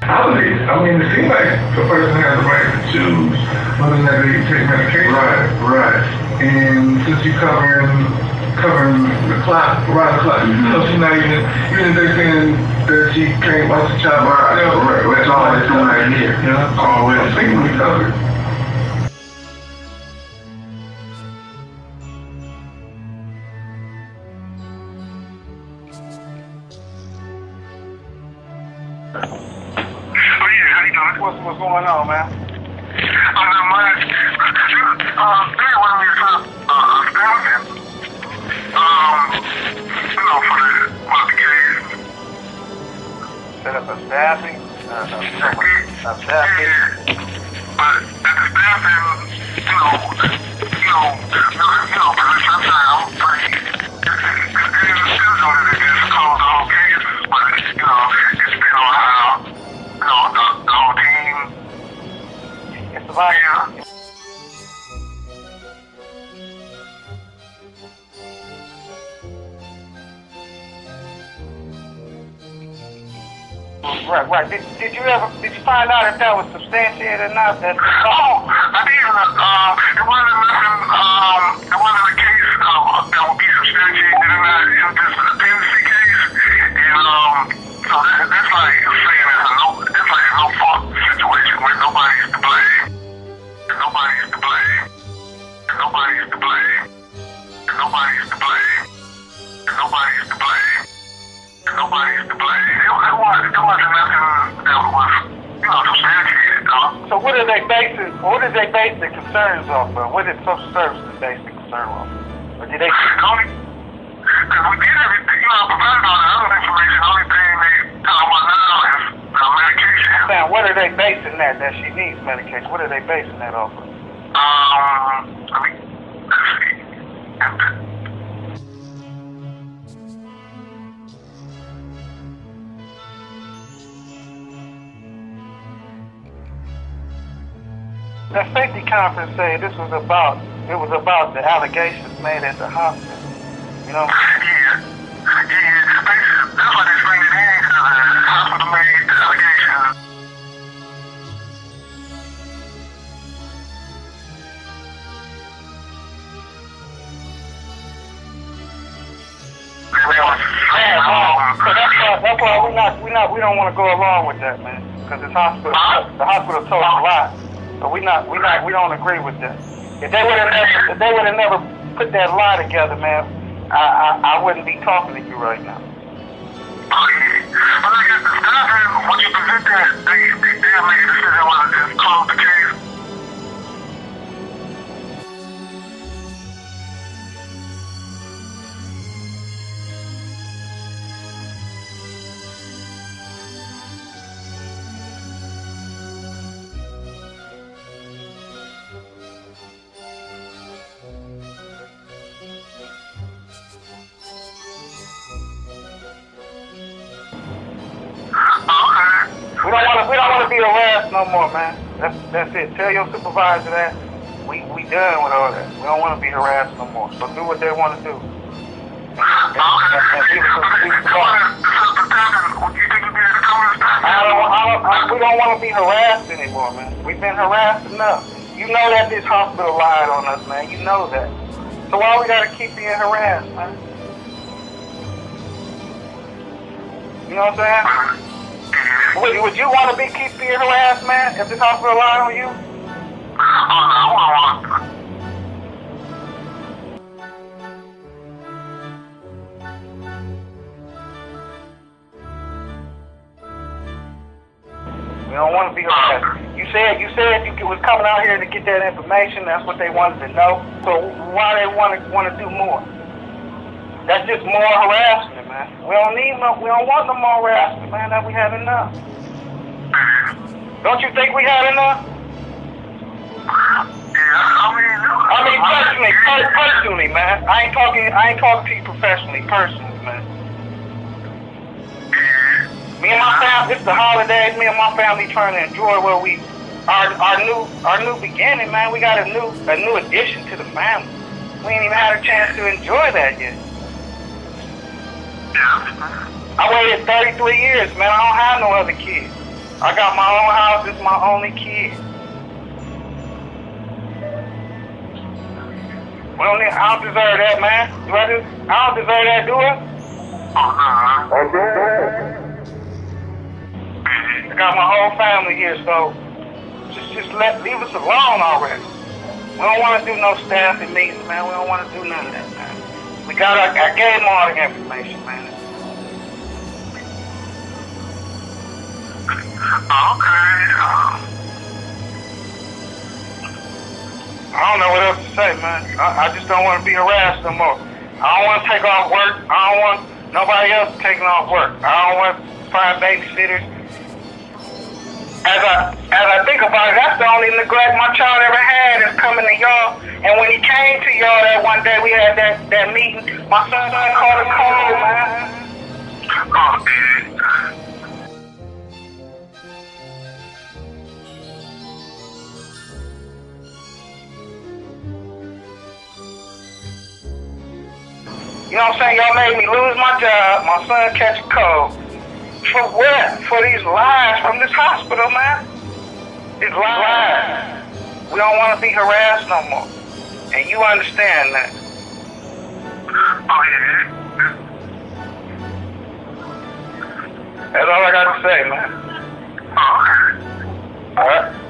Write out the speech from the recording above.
I mean, it seems like the person has the right to choose whether or not they take medication. Right, right. And since you're covering the clock, around the clock, so she's not even if they're saying that she can't watch the child. Right, right. That's all that's going right here. Yeah. Always. I think we covered. What's going on, man? Not much. They wanted me to set up staffing. For the case. Set up a staffing? A staffing? Yeah. But at the staffing, sometimes I'm pretty. It's what it is. It's called the whole case. But, it's depends on how, the whole team. It's about Yeah. Right. Did you find out if that was substantiated or not? I did. It wasn't nothing. It wasn't a case that would be substantiated in that. It was just a dependency case, and so that's like saying it's like a no fault situation where nobody's to blame. Nobody's to blame. Nobody's to blame. Nobody's to blame. Nobody's to blame. Nobody's to blame. It wasn't nothing that was, substantiated, though. So what did they base the concerns off of? What did social services base the concern off? Or did they? Because we did everything, provided all the other information. The only thing they tell them now is medication. Now, what are they basing that she needs medication? What are they basing that off of? Let's see. That safety conference said it was about the allegations made at the hospital. Yeah. That's why they bring it in, because the hospital made the allegations. That's why we don't want to go along with that, man. Because the hospital told us a lie. But we don't agree with that. If they would have never put that lie together, man, I wouldn't be talking to you right now. Okay. But I guess the staff, when you present that, they made a decision whether to just close the case. We don't want to be harassed no more, man. That's it. Tell your supervisor that we done with all that. We don't want to be harassed no more. So do what they want to do. We don't want to be harassed anymore, man. We've been harassed enough. You know that this hospital lied on us, man. You know that. So why we gotta keep being harassed, man? You know what I'm saying? Would you want to keep being harassed, man, if this hospital lied on you? We don't want to be harassed. You said you was coming out here to get that information. That's what they wanted to know. So why they want to do more? That's just more harassment, man. We don't want no more harassment, man. That we had enough. Don't you think we had enough? I mean, personally, man. I ain't talking to you professionally, personally, man. Me and my family, it's the holidays. Me and my family trying to enjoy where our new beginning, man. We got a new addition to the family. We ain't even had a chance to enjoy that yet. I waited 33 years, man. I don't have no other kids. I got my own house. It's my only kid. I don't deserve that, man. I don't deserve that, do I? I got my whole family here, so just leave us alone already. We don't want to do no staffing meetings, man. We don't want to do none of that, man. I gave them all the information, man. I don't know what else to say, man. I just don't want to be harassed no more. I don't want to take off work. I don't want nobody else taking off work. I don't want to find babysitters. As I think about it, that's the only neglect my child ever had is coming to y'all. And when he came to y'all that one day we had that meeting, my son caught a cold, man. Oh, man. You know what I'm saying? Y'all made me lose my job. My son catch a cold. For what? For these lies from this hospital, man. These lies. We don't want to be harassed no more. And you understand that. Oh, yeah. That's all I got to say, man. Oh, okay. All right.